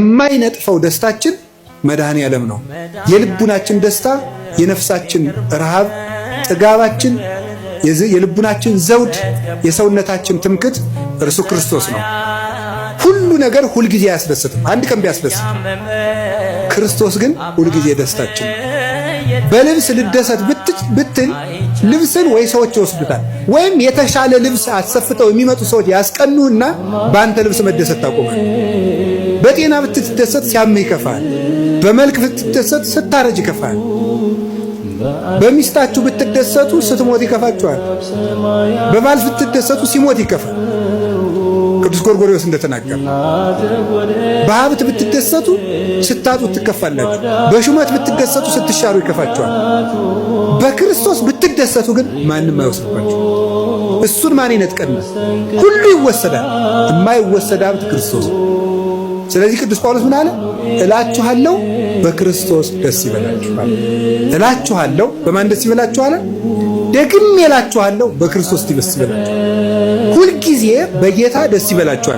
የማይነጥፈው ደስታችን መድኃኔ ዓለም ነው። የልቡናችን ደስታ፣ የነፍሳችን ረሃብ፣ ጥጋባችን፣ የልቡናችን ዘውድ፣ የሰውነታችን ትምክት እርሱ ክርስቶስ ነው። ሁሉ ነገር ሁልጊዜ አያስደስትም። አንድ ቀን ቢያስደስት፣ ክርስቶስ ግን ሁልጊዜ ደስታችን ነው። በልብስ ልደሰት ብትል ልብስን ወይ ሰዎች ይወስዱታል፣ ወይም የተሻለ ልብስ አሰፍተው የሚመጡ ሰዎች ያስቀኑና በአንተ ልብስ መደሰት ታቆማል። በጤና ብትደሰት ሲያምህ ይከፋል። በመልክ ብትደሰት ስታረጅ ይከፋል። በሚስታችሁ ብትደሰቱ ስትሞት ይከፋችኋል። በባል ብትደሰቱ ሲሞት ይከፋል። ቅዱስ ጎርጎርዮስ እንደተናገረ በሀብት ብትደሰቱ ስታጡ ትከፋላችሁ። በሹመት ብትደሰቱ ስትሻሩ ይከፋችኋል። በክርስቶስ ብትደሰቱ ግን ማንም አይወስድባችሁ። እሱን ማን ይነጥቀናል? ሁሉ ይወሰዳል። የማይወሰድ ሀብት ክርስቶስ። ስለዚህ ቅዱስ ጳውሎስ ምን አለ? እላችኋለሁ በክርስቶስ ደስ ይበላችሁ አለ። እላችኋለሁ በማን ደስ ይበላችሁ አለ? ደግሜ እላችኋለሁ በክርስቶስ ደስ ይበላችሁ። ሁልጊዜ በጌታ ደስ ይበላችኋል።